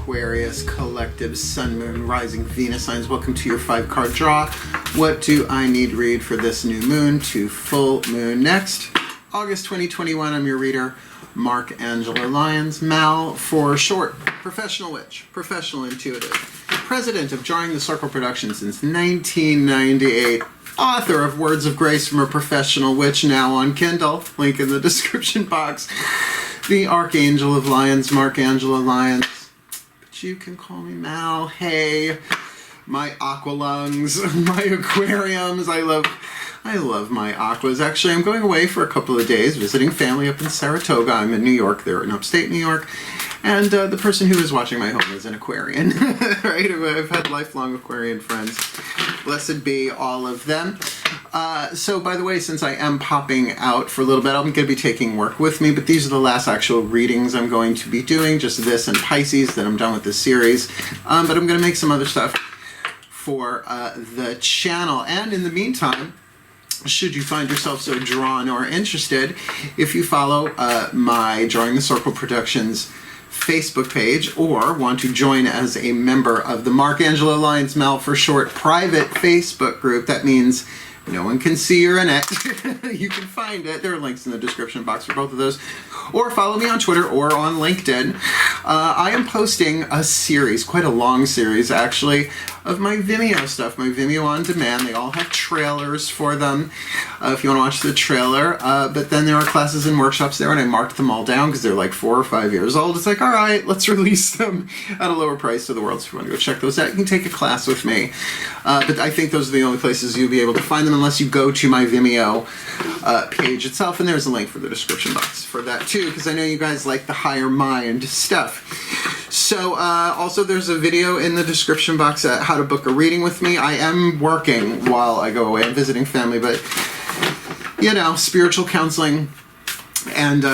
Aquarius collective Sun, Moon, Rising, Venus signs. Welcome to your 5-card draw. What do I need to read for this new moon to full moon next? August 2021, I'm your reader, Mark Angelo Lyons, Mal for short, professional witch, professional intuitive, president of DrawingTheCircle Productions since 1998, author of Words of Grace from a Professional Witch, now on Kindle, link in the description box, the Archangel of Lyons, Mark Angelo Lyons, but you can call me Mal. Hey, my aqua lungs, my aquariums, I love my aquas. Actually, I'm going away for a couple of days, visiting family up in Saratoga. I'm in New York, they're in upstate New York, and the person who is watching my home is an Aquarian, right? I've had lifelong Aquarian friends. Blessed be all of them. So, by the way, since I am popping out for a little bit, I'm going to be taking work with me, but these are the last actual readings I'm going to be doing, just this and Pisces, then I'm done with this series. But I'm going to make some other stuff for the channel, and in the meantime, should you find yourself so drawn or interested, if you follow my DrawingTheCircle Productions Facebook page or want to join as a member of the Mark Angelo Lyons, Mal for short, private Facebook group, that means no one can see you're in it. You can find it. There are links in the description box for both of those. Or follow me on Twitter or on LinkedIn. I am posting a series, quite a long series actually, of my Vimeo stuff, my Vimeo on demand. They all have trailers for them if you want to watch the trailer. But then there are classes and workshops there, and I marked them all down because they're like 4 or 5 years old. It's like, all right, let's release them at a lower price to the world. So if you want to go check those out, you can take a class with me. But I think those are the only places you'll be able to find them unless you go to my Vimeo page itself, and there's a link for the description box for that too, because I know you guys like the higher mind stuff. So also there's a video in the description box at how to book a reading with me. I am working while I go away. I'm visiting family, but you know, spiritual counseling and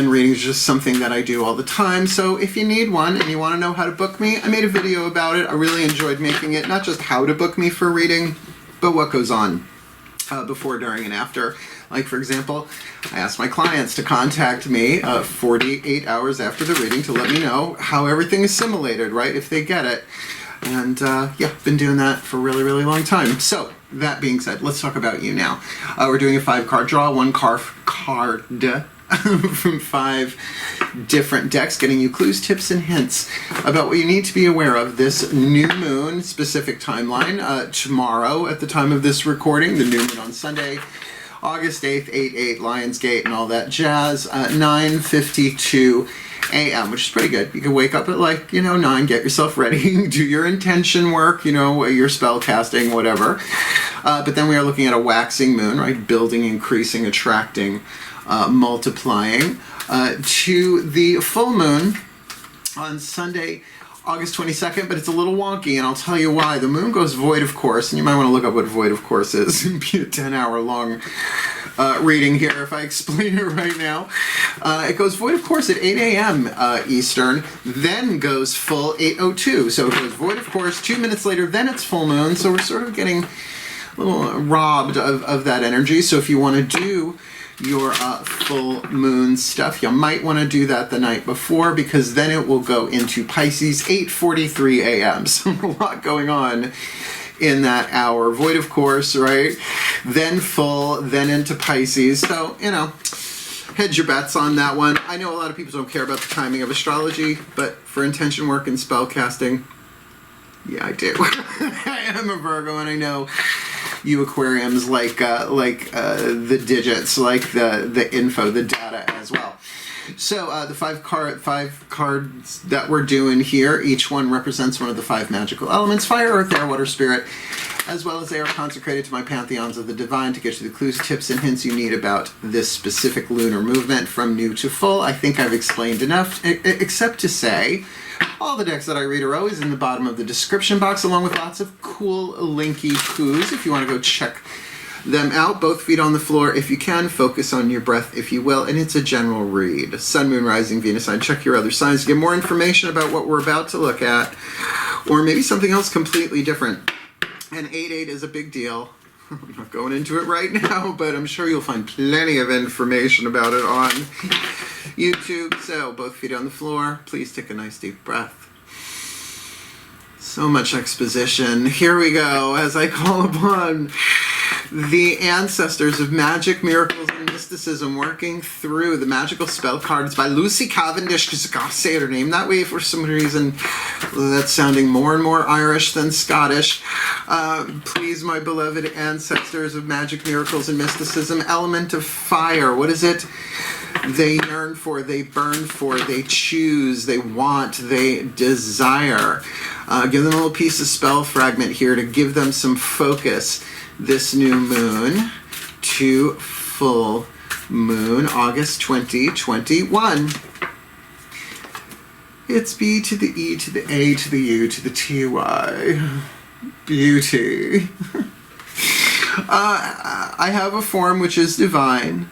reading is just something that I do all the time. So if you need one and you want to know how to book me, I made a video about it. I really enjoyed making it, not just how to book me for reading, but what goes on before, during, and after. Like, for example, I asked my clients to contact me 48 hours after the reading to let me know how everything is assimilated, right, if they get it. And yeah, been doing that for a really, really long time. So, that being said, let's talk about you now. We're doing a 5-card draw, one card from 5 different decks, getting you clues, tips, and hints about what you need to be aware of this new moon specific timeline. Tomorrow, at the time of this recording, the new moon on Sunday, August 8th, 8/8, Lionsgate, and all that jazz, 9:52 a.m., which is pretty good. You can wake up at like, 9, get yourself ready, do your intention work, your spell casting, whatever. But then we are looking at a waxing moon, right? Building, increasing, attracting, multiplying, to the full moon on Sunday, August 22nd, but it's a little wonky, and I'll tell you why. The moon goes void of course, and you might want to look up what void of course is. It'd be a 10-hour long reading here if I explain it right now. It goes void of course at 8 a.m. Eastern, then goes full 8:02. So it goes void of course, 2 minutes later, then it's full moon, so we're sort of getting a little robbed of that energy. So if you want to do your full moon stuff, you might want to do that the night before, because then it will go into Pisces 8:43 a.m. So a lot going on in that hour. Void of course, right? Then full, then into Pisces. So, hedge your bets on that one. I know a lot of people don't care about the timing of astrology, but for intention work and spell casting, yeah, I do. I am a Virgo, and I know you aquariums like the digits, like the info, the data as well. So the 5 cards that we're doing here, each one represents one of the 5 magical elements: fire, earth, air, water, spirit, as well as they are consecrated to my pantheons of the divine to get you the clues, tips, and hints you need about this specific lunar movement from new to full. I think I've explained enough, except to say all the decks that I read are always in the bottom of the description box, along with lots of cool linky clues if you want to go check them out. Both feet on the floor if you can. Focus on your breath if you will. And it's a general read. Sun, Moon, Rising, Venus sign. Check your other signs to get more information about what we're about to look at, or maybe something else completely different. And 8/8 is a big deal. I'm not going into it right now, but I'm sure you'll find plenty of information about it on YouTube. So both feet on the floor. Please take a nice deep breath. So much exposition. Here we go, as I call upon the ancestors of magic, miracles, and mysticism, working through the magical spell cards by Lucy Cavendish, because I gotta say her name that way for some reason. That's sounding more and more Irish than Scottish. Please, my beloved ancestors of magic, miracles, and mysticism, element of fire. What is it they yearn for, they burn for, they choose, they want, they desire? Give them a little piece of spell fragment here to give them some focus this new moon to full moon, August 2021. It's B to the E to the A to the U to the T-Y. Beauty. I have a form which is divine.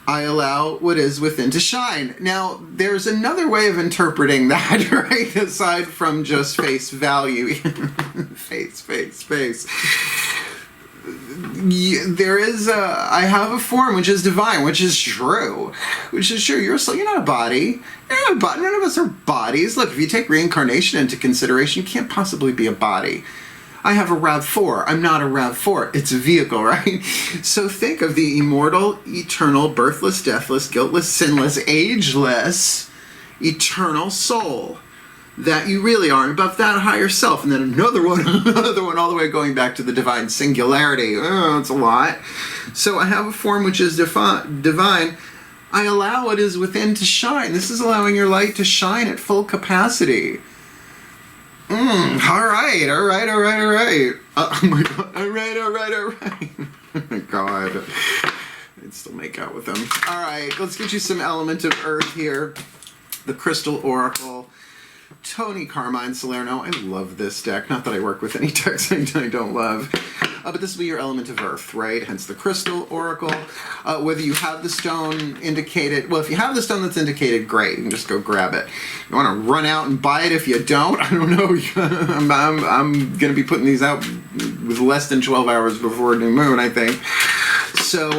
I allow what is within to shine. Now, there's another way of interpreting that, right? Aside from just face value. face. There is I have a form which is divine, which is true. You're not a body. You're not a body. None of us are bodies. Look, if you take reincarnation into consideration, you can't possibly be a body. I have a RAV4. I'm not a RAV4. It's a vehicle, right? So think of the immortal, eternal, birthless, deathless, guiltless, sinless, ageless, eternal soul that you really are, and above that, higher self, and then another one, all the way going back to the divine singularity. Oh, it's a lot. So I have a form which is divine. I allow what is within to shine. This is allowing your light to shine at full capacity. All right. Oh my God. All right. Oh my God. I'd still make out with them. All right, let's get you some element of earth here. The Crystal Oracle. Tony Carmine Salerno. I love this deck. Not that I work with any decks I don't love. But this will be your element of earth, right? Hence the Crystal Oracle. Whether you have the stone indicated, well, if you have the stone that's indicated, great. You can just go grab it. You want to run out and buy it if you don't? I don't know. I'm going to be putting these out with less than 12 hours before new moon, I think. So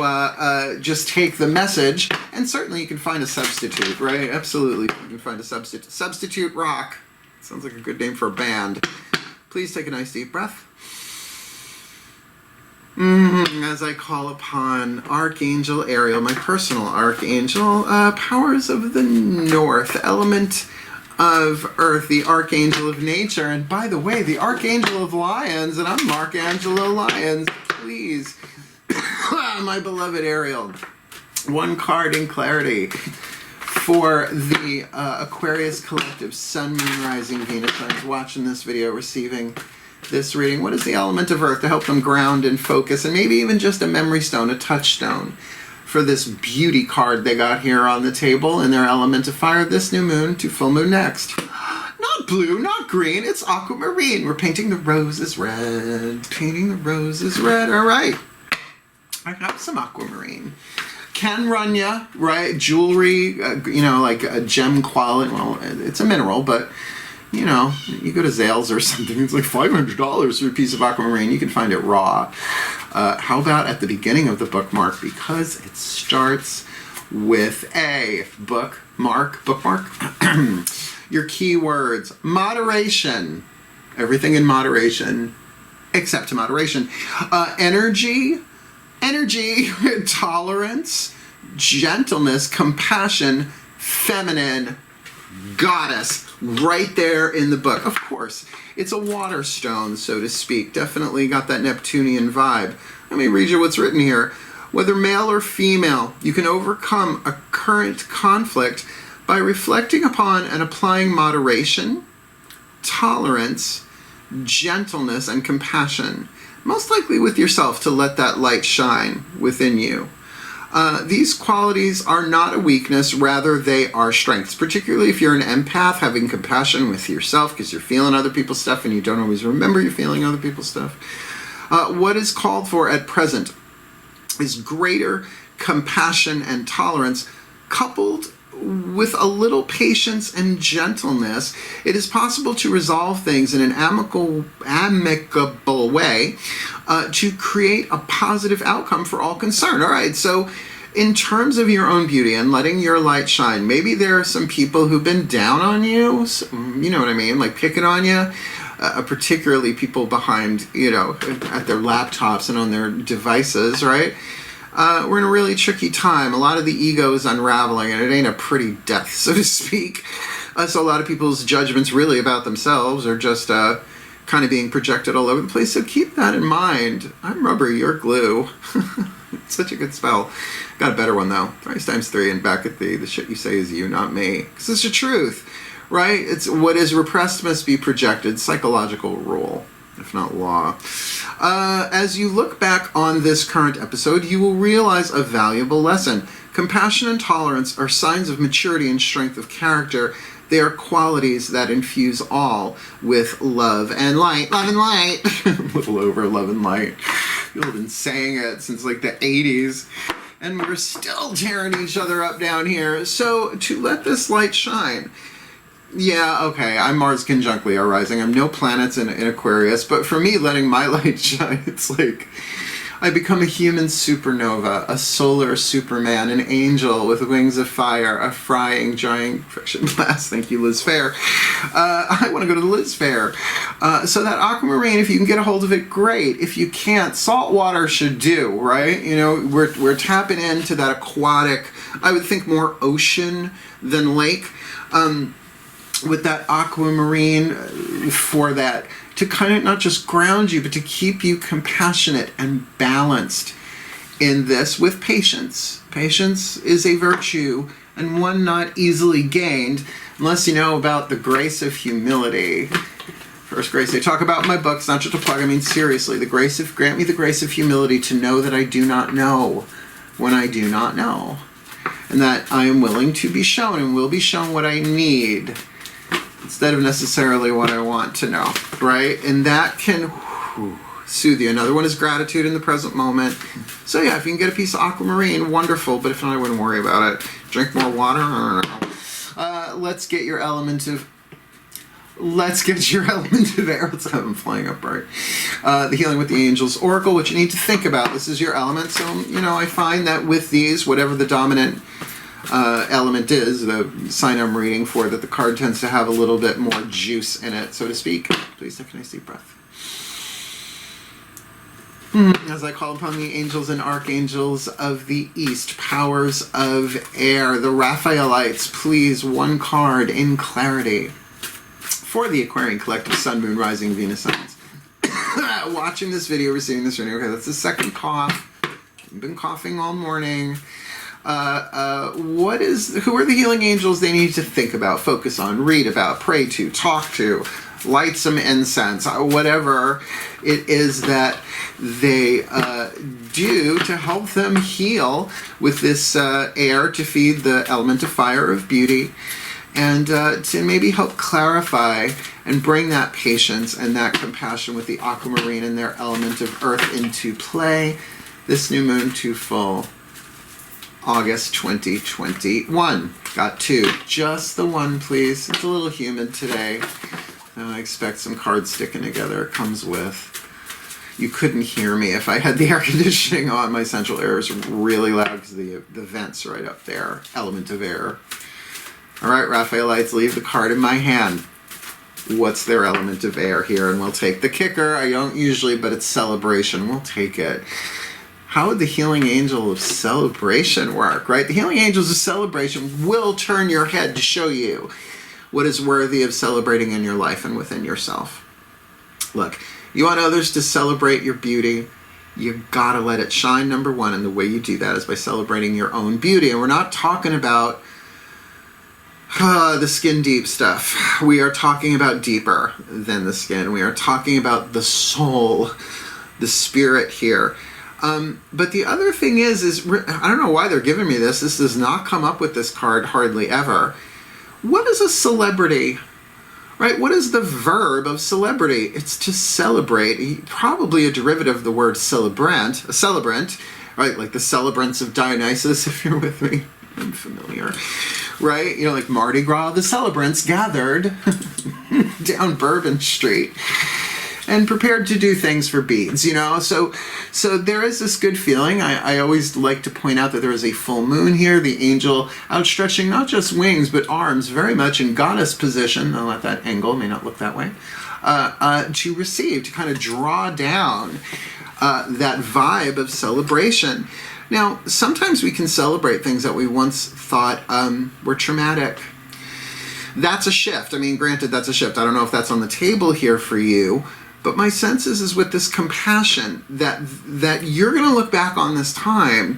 just take the message, and certainly you can find a substitute, right? Absolutely, you can find a substitute. Substitute Rock. Sounds like a good name for a band. Please take a nice deep breath. As I call upon Archangel Ariel, my personal Archangel, powers of the North, element of Earth, the Archangel of Nature, and by the way, the Archangel of Lyons, and I'm Angelo Lyons. Please, my beloved Ariel, one card in clarity for the Aquarius Collective, Sun, Moon, Rising, Venus signs watching this video, receiving this reading. What is the element of earth to help them ground and focus, and maybe even just a memory stone, a touchstone for this beauty card they got here on the table in their element of fire this new moon to full moon next? Not blue, not green, it's aquamarine. We're painting the roses red, painting the roses red. All right, I have some aquamarine. Can run ya, right? Jewelry, like a gem quality. Well, it's a mineral, but you know, you go to Zales or something, it's like $500 for a piece of aquamarine. You can find it raw. How about at the beginning of the bookmark? Because it starts with a bookmark. Your keywords: moderation. Everything in moderation, except moderation. Energy, tolerance, gentleness, compassion, feminine, goddess, right there in the book. Of course, it's a water stone, so to speak. Definitely got that Neptunian vibe. Let me read you what's written here. Whether male or female, you can overcome a current conflict by reflecting upon and applying moderation, tolerance, gentleness, and compassion. Most likely with yourself, to let that light shine within you. These qualities are not a weakness, rather they are strengths, particularly if you're an empath, having compassion with yourself because you're feeling other people's stuff and you don't always remember you're feeling other people's stuff. What is called for at present is greater compassion and tolerance, coupled with a little patience and gentleness. It is possible to resolve things in an amicable way to create a positive outcome for all concerned. All right, so in terms of your own beauty and letting your light shine, maybe there are some people who've been down on you, you know what I mean, like picking on you. particularly people behind, at their laptops and on their devices, right? We're in a really tricky time. A lot of the ego is unraveling, and it ain't a pretty death, so to speak. So a lot of people's judgments really about themselves are just kind of being projected all over the place. So keep that in mind. I'm rubber, you're glue. It's such a good spell. Got a better one, though. Thrice times 3 and back at thee. The shit you say is you, not me. Because it's the truth, right? It's what is repressed must be projected. Psychological rule, if not law. As you look back on this current episode, you will realize a valuable lesson. Compassion and tolerance are signs of maturity and strength of character. They are qualities that infuse all with love and light. Love and light. A little over love and light. People have been saying it since like the 80s. And we're still tearing each other up down here. So to let this light shine. Yeah, okay, I'm Mars conjunct Leo rising. I'm no planets in Aquarius. But for me, letting my light shine, it's like I become a human supernova, a solar Superman, an angel with wings of fire, a frying, drying friction blast. Thank you, Liz Fair. I want to go to the Liz Fair. So that aquamarine, if you can get a hold of it, great. If you can't, salt water should do, right? We're tapping into that aquatic, I would think more ocean than lake. With that aquamarine for that, to kind of not just ground you, but to keep you compassionate and balanced in this with patience. Patience is a virtue and one not easily gained unless you know about the grace of humility. First grace I talk about in my book, it's not just a plug, I mean seriously, grant me the grace of humility to know that I do not know when I do not know. And that I am willing to be shown and will be shown what I need, instead of necessarily what I want to know, right? And that can soothe you. Another one is gratitude in the present moment. So yeah, if you can get a piece of aquamarine, wonderful, but if not, I wouldn't worry about it. Drink more water, I don't know. Let's get your element of air. Let's have them flying up, right? The Healing with the Angels Oracle, which you need to think about. This is your element. So, I find that with these, whatever the dominant element is, the sign I'm reading for, that the card tends to have a little bit more juice in it, so to speak. Please take a nice deep breath. As I call upon the angels and archangels of the East, powers of air, the Raphaelites, please, one card in clarity for the Aquarian Collective Sun, Moon, Rising, Venus signs. Watching this video, receiving this reading. Okay, that's the second cough. I've been coughing all morning. Who are the healing angels they need to think about, focus on, read about, pray to, talk to, light some incense, whatever it is that they do to help them heal with this air to feed the element of fire of beauty, and to maybe help clarify and bring that patience and that compassion with the aquamarine and their element of earth into play. This new moon to full. August 2021. Got 2. Just the one, please. It's a little humid today. I expect some cards sticking together. It comes with. You couldn't hear me if I had the air conditioning on. My central air is really loud because the vent's right up there. Element of air. All right, Raphaelites, leave the card in my hand. What's their element of air here? And we'll take the kicker. I don't usually, but it's celebration. We'll take it. How would the healing angel of celebration work, right? The healing angels of celebration will turn your head to show you what is worthy of celebrating in your life and within yourself. Look, you want others to celebrate your beauty, you gotta let it shine, number one, and the way you do that is by celebrating your own beauty. And we're not talking about the skin deep stuff. We are talking about deeper than the skin. We are talking about the soul, the spirit here. But the other thing is I don't know why they're giving me this. This does not come up with this card hardly ever. What is a celebrity? Right? What is the verb of celebrity? It's to celebrate. Probably a derivative of the word celebrant. A celebrant, right? Like the celebrants of Dionysus, if you're with me. I'm familiar. Right? Like Mardi Gras, the celebrants gathered down Bourbon Street and prepared to do things for beads, So there is this good feeling. I always like to point out that there is a full moon here, the angel outstretching not just wings, but arms, very much in goddess position. I'll let that angle, may not look that way. to receive, to kind of draw down that vibe of celebration. Now, sometimes we can celebrate things that we once thought were traumatic. That's a shift. I mean, granted, that's a shift. I don't know if that's on the table here for you, but my sense is with this compassion that you're going to look back on this time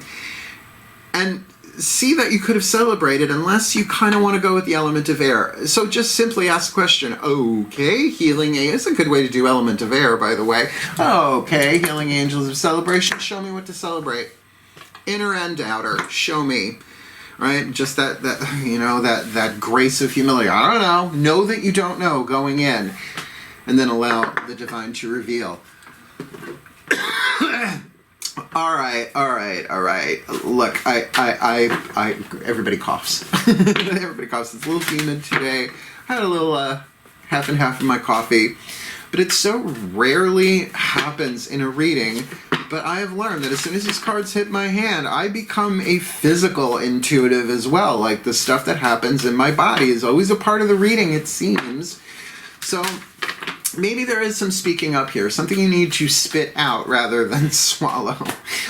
and see that you could have celebrated, unless you kind of want to go with the element of air. So just simply ask the question, okay, healing is a good way to do element of air, by the way. Okay, healing angels of celebration, show me what to celebrate. Inner and outer, show me. Right? Just that you know, that grace of humility. I don't know. Know that you don't know going in. And then allow the divine to reveal. All right. Look, I everybody coughs. Everybody coughs. It's a little humid today. I had a little half and half of my coffee. But it so rarely happens in a reading. But I have learned that as soon as these cards hit my hand, I become a physical intuitive as well. Like, the stuff that happens in my body is always a part of the reading, it seems. So maybe there is some speaking up here, something you need to spit out rather than swallow.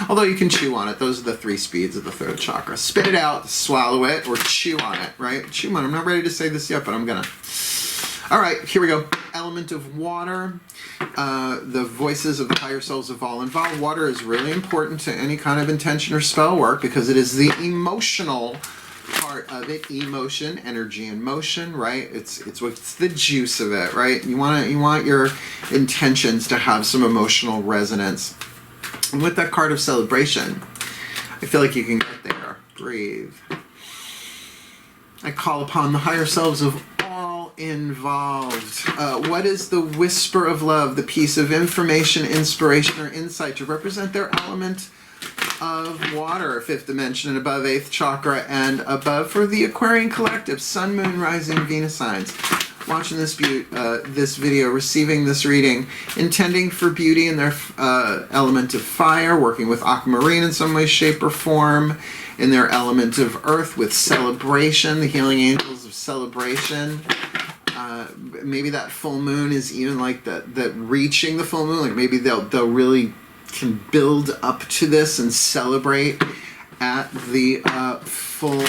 Although you can chew on it. Those are the 3 speeds of the third chakra. Spit it out, swallow it, or chew on it, right? Chew on it. I'm not ready to say this yet, but I'm gonna. All right, here we go. Element of water. The voices of the higher selves of all involved. Water is really important to any kind of intention or spell work because it is the emotional part of it. Emotion, energy, and motion, right? It's what's the juice of it, right? You want your intentions to have some emotional resonance. And with that card of celebration, I feel like you can get there. Breathe. I call upon the higher selves of all involved. What is the whisper of love, the piece of information, inspiration, or insight to represent their element of water, 5th dimension and above, 8th chakra and above, for the Aquarian collective, Sun, Moon, Rising, Venus signs. Watching this video, receiving this reading, intending for beauty in their element of fire, working with aquamarine in some way, shape, or form, in their element of earth with celebration, the healing angels of celebration. Maybe that full moon is even like that reaching the full moon, like maybe they'll really can build up to this and celebrate at the full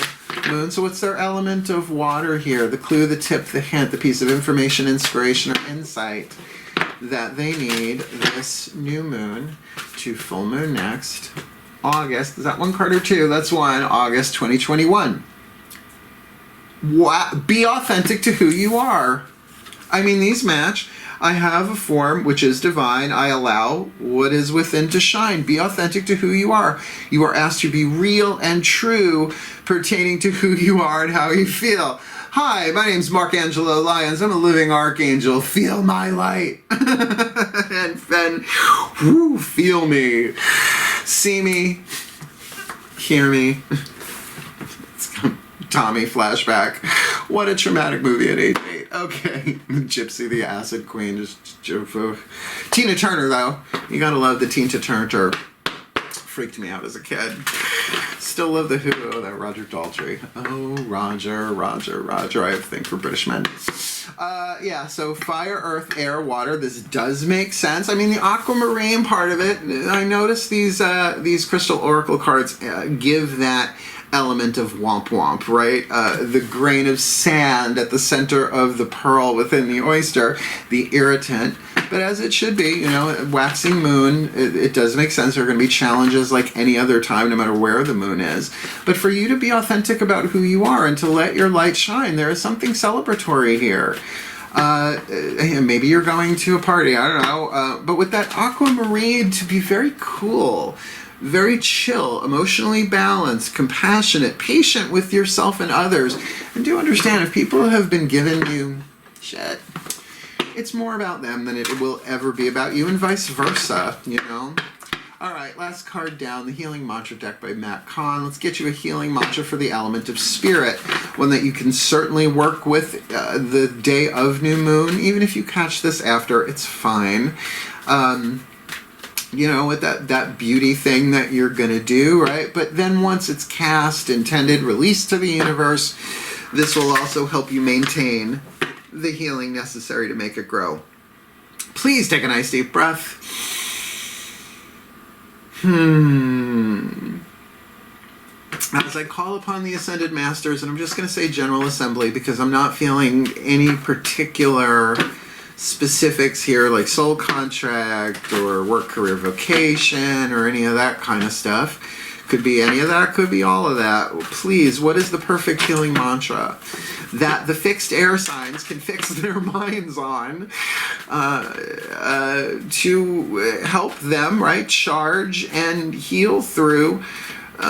moon. So what's their element of water here? The clue, the tip, the hint, the piece of information, inspiration, or insight that they need this new moon to full moon next August. Is that 1 card or 2? That's 1. August 2021. Be authentic to who you are. I mean, these match. I have a form which is divine. I allow what is within to shine. Be authentic to who you are. You are asked to be real and true pertaining to who you are and how you feel. Hi, my name's Angelo Lyons. I'm a living archangel. Feel my light. And then, feel me. See me. Hear me. Tommy flashback. What a traumatic movie at age 8. Okay. Gypsy the Acid Queen. Just Tina Turner, though. You gotta love the Tina Turner. Freaked me out as a kid. Still love the Who. Oh, that Roger Daltrey. Oh, Roger. I have a thing for British men. Yeah, so fire, earth, air, water. This does make sense. I mean, the aquamarine part of it, I noticed these crystal oracle cards give that element of womp womp, right? The grain of sand at the center of the pearl within the oyster, the irritant. But as it should be, you know, waxing moon, it does make sense. There are going to be challenges like any other time, no matter where the moon is. But for you to be authentic about who you are and to let your light shine, there is something celebratory here. Maybe you're going to a party, I don't know. But with that aquamarine, to be very cool, very chill, emotionally balanced, compassionate, patient with yourself and others. And do understand, if people have been giving you shit, it's more about them than it will ever be about you, and vice versa, you know? Alright, last card down, the Healing Mantra deck by Matt Kahn. Let's get you a healing mantra for the element of spirit, one that you can certainly work with the day of new moon. Even if you catch this after, it's fine. You know, with that beauty thing that you're going to do, right? But then once it's cast, intended, released to the universe, this will also help you maintain the healing necessary to make it grow. Please take a nice deep breath. As I call upon the Ascended Masters, and I'm just going to say General Assembly because I'm not feeling any particular specifics here like soul contract or work, career, vocation or any of that kind of stuff. Could be any of that, could be all of that. Please, what is the perfect healing mantra that the fixed air signs can fix their minds on to help them, right, charge and heal through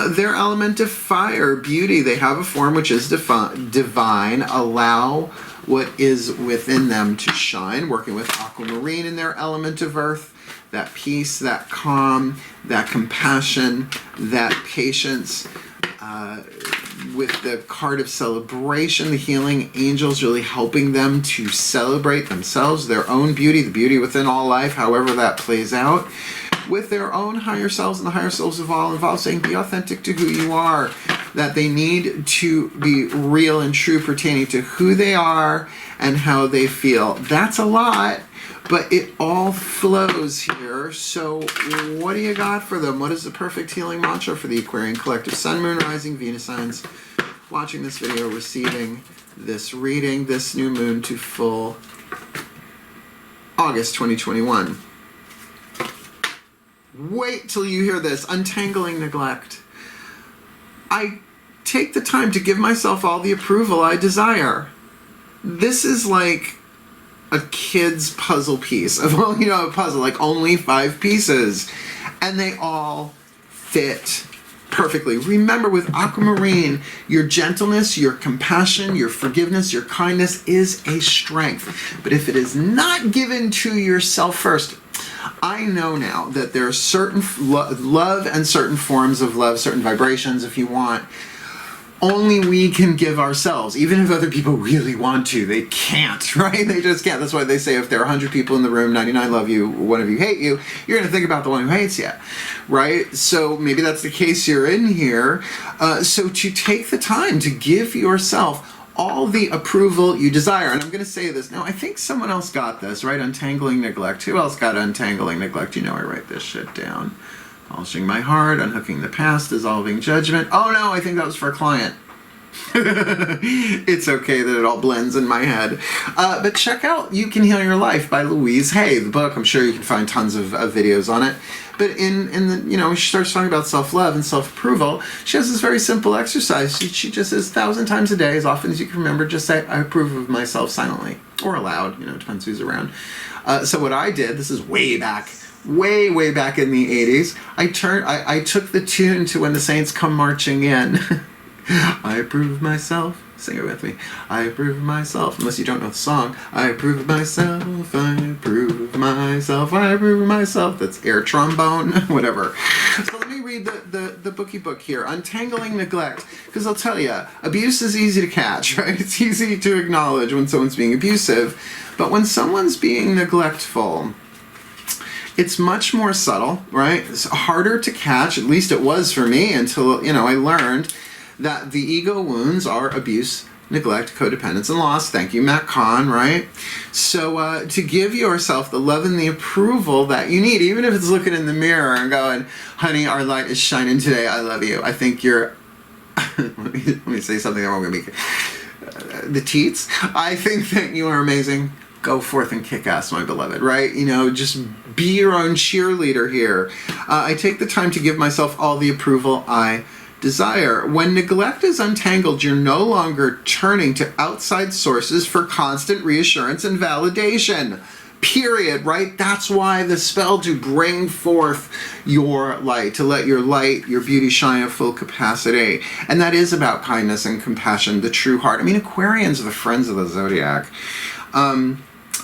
their element of fire, beauty? They have a form which is divine. Allow what is within them to shine, working with aquamarine in their element of earth, that peace, that calm, that compassion, that patience. With the card of celebration, the healing angels really helping them to celebrate themselves, their own beauty, the beauty within all life, however that plays out, with their own higher selves and the higher selves of all involved, saying be authentic to who you are, that they need to be real and true pertaining to who they are and how they feel. That's a lot, but it all flows here. So what do you got for them? What is the perfect healing mantra for the Aquarian collective? Sun, Moon, Rising, Venus signs watching this video, receiving this reading, this new moon to full August 2021. Wait till you hear this. Untangling neglect. I take the time to give myself all the approval I desire. This is like a kid's puzzle piece of, you know, a puzzle, like only 5 pieces, and they all fit perfectly. Remember, with aquamarine, your gentleness, your compassion, your forgiveness, your kindness is a strength. But if it is not given to yourself first, I know now that there are certain love and certain forms of love, certain vibrations, if you want, only we can give ourselves. Even if other people really want to, they can't, right? They just can't. That's why they say if there are 100 people in the room, 99 love you, 1 of you hate you, you're going to think about the one who hates you, right? So maybe that's the case you're in here. So to take the time to give yourself all the approval you desire. And I'm going to say this. Now, I think someone else got this, right? Untangling neglect. Who else got untangling neglect? You know I write this shit down. Polishing my heart, unhooking the past, dissolving judgment. Oh no, I think that was for a client. It's okay that it all blends in my head. But check out You Can Heal Your Life by Louise Hay, the book. I'm sure you can find tons of videos on it. But in the, you know, she starts talking about self-love and self-approval. She has this very simple exercise. She just says 1,000 times a day, as often as you can remember, just say, I approve of myself silently or aloud, you know, depends who's around. So what I did, this is way back in the 80s, I took the tune to When the Saints Come Marching In. I approve of myself. Sing it with me. I approve of myself. Unless you don't know the song. I approve of myself. I approve of myself. I approve of myself. That's air trombone. Whatever. So let me read the bookie book here. Untangling neglect. Because I'll tell you, abuse is easy to catch, right? It's easy to acknowledge when someone's being abusive. But when someone's being neglectful, it's much more subtle, right? It's harder to catch. At least it was for me until, you know, I learned that the ego wounds are abuse, neglect, codependence, and loss. Thank you, Matt Kahn, right? So to give yourself the love and the approval that you need, even if it's looking in the mirror and going, honey, our light is shining today, I love you. I think you're, let me say something that won't be the teats. I think that you are amazing. Go forth and kick ass, my beloved, right? You know, just be your own cheerleader here. I take the time to give myself all the approval I desire. When neglect is untangled, you're no longer turning to outside sources for constant reassurance and validation. Period, right? That's why the spell to bring forth your light, to let your light, your beauty shine at full capacity. And that is about kindness and compassion, the true heart. I mean, Aquarians are the friends of the zodiac.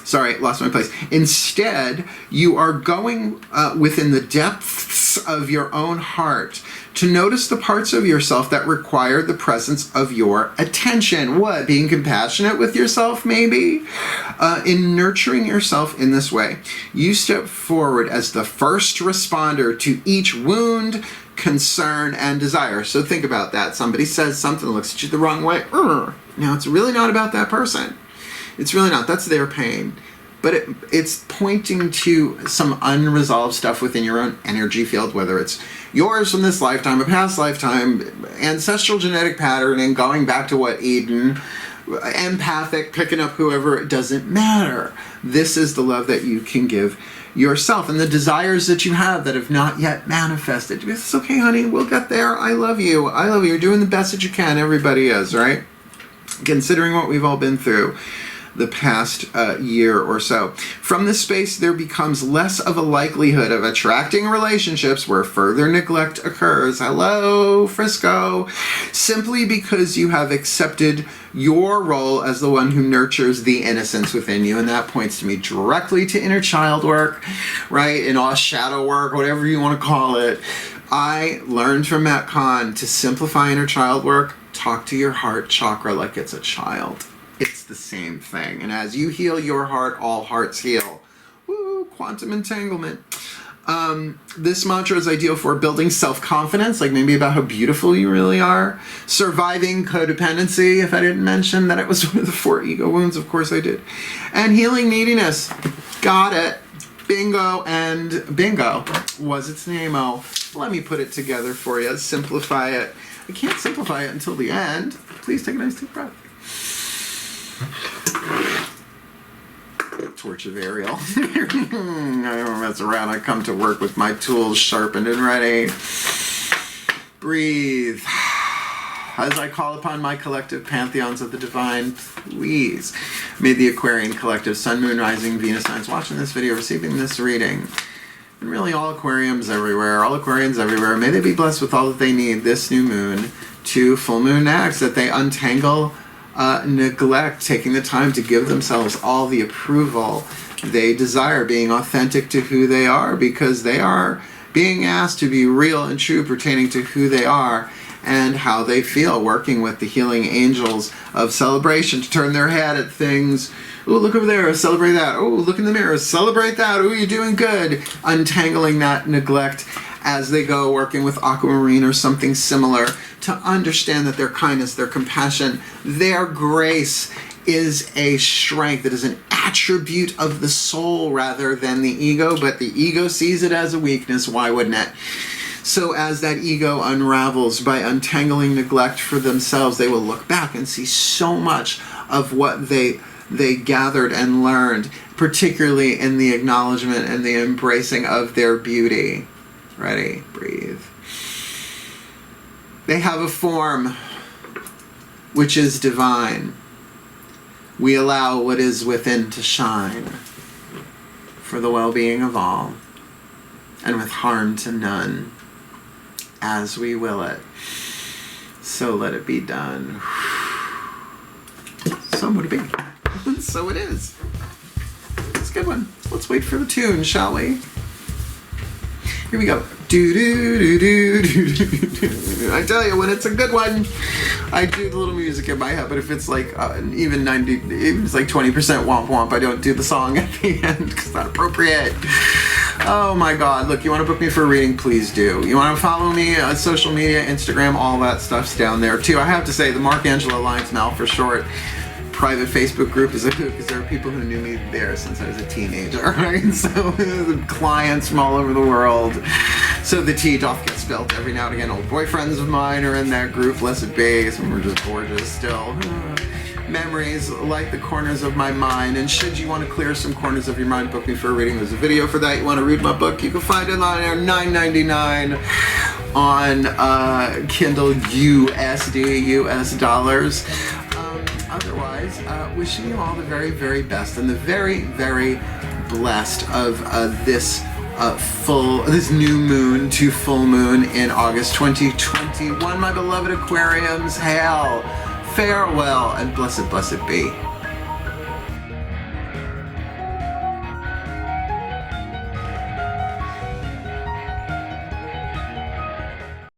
Sorry, lost my place. Instead, you are going within the depths of your own heart to notice the parts of yourself that require the presence of your attention. What? Being compassionate with yourself, maybe? In nurturing yourself in this way, you step forward as the first responder to each wound, concern, and desire. So think about that. Somebody says something, looks at you the wrong way. Now, it's really not about that person. It's really not. That's their pain. but it's pointing to some unresolved stuff within your own energy field, whether it's yours from this lifetime, a past lifetime, ancestral genetic patterning, going back to what Eden, empathic, picking up whoever, it doesn't matter. This is the love that you can give yourself, and the desires that you have that have not yet manifested. It's okay, honey, we'll get there. I love you. I love you. You're doing the best that you can. Everybody is, right? Considering what we've all been through the past year or so. From this space, there becomes less of a likelihood of attracting relationships where further neglect occurs. Hello, Frisco. Simply because you have accepted your role as the one who nurtures the innocence within you. And that points to me directly to inner child work, right? And all shadow work, whatever you want to call it. I learned from Matt Kahn to simplify inner child work. Talk to your heart chakra like it's a child. It's the same thing. And as you heal your heart, all hearts heal. Woo, quantum entanglement. This mantra is ideal for building self-confidence, like maybe about how beautiful you really are. Surviving codependency, if I didn't mention that it was one of the 4 ego wounds, of course I did. And healing neediness. Got it. Bingo and bingo was its name-o. Let me put it together for you. Simplify it. I can't simplify it until the end. Please take a nice deep breath. Torch of Ariel. I don't mess around. I come to work with my tools sharpened and ready. Breathe. As I call upon my collective pantheons of the divine, please may the Aquarian collective, Sun, Moon, Rising, Venus signs watching this video, receiving this reading, and really all Aquarians everywhere, may they be blessed with all that they need this new moon to full moon next, that they untangle neglect, taking the time to give themselves all the approval they desire, being authentic to who they are, because they are being asked to be real and true pertaining to who they are and how they feel, working with the healing angels of celebration to turn their head at things. Oh, look over there, celebrate that. Oh, look in the mirror, celebrate that. Oh, you're doing good. Untangling that neglect as they go, working with aquamarine or something similar, to understand that their kindness, their compassion, their grace is a strength. It is an attribute of the soul rather than the ego, but the ego sees it as a weakness. Why wouldn't it? So as that ego unravels by untangling neglect for themselves, they will look back and see so much of what they gathered and learned, particularly in the acknowledgement and the embracing of their beauty. Ready? Breathe. They have a form which is divine. We allow what is within to shine for the well-being of all and with harm to none, as we will it. So let it be done. So would it be. So it is. It's a good one. Let's wait for the tune, shall we? Here we go. Do do do do do do do. I tell you, when it's a good one, I do the little music in my head. But if it's like even it's like 20% womp womp, I don't do the song at the end because it's not appropriate. Oh my God! Look, you want to book me for a reading? Please do. You want to follow me on social media, Instagram, all that stuff's down there too. I have to say, the Angelo Lyons, Mal for short, private Facebook group is a hoot because there are people who knew me there since I was a teenager, right? So clients from all over the world. So the tea doth get spilled every now and again. Old boyfriends of mine are in that group, blessed be, some were just gorgeous still. Memories like the corners of my mind. And should you want to clear some corners of your mind, book me for a reading. There's a video for that. You want to read my book, you can find it on there, $9.99 on Kindle USD, US dollars. Otherwise, wishing you all the very, very best and the very, very blessed of this new moon to full moon in August 2021. My beloved Aquariums, hail, farewell, and blessed, blessed be.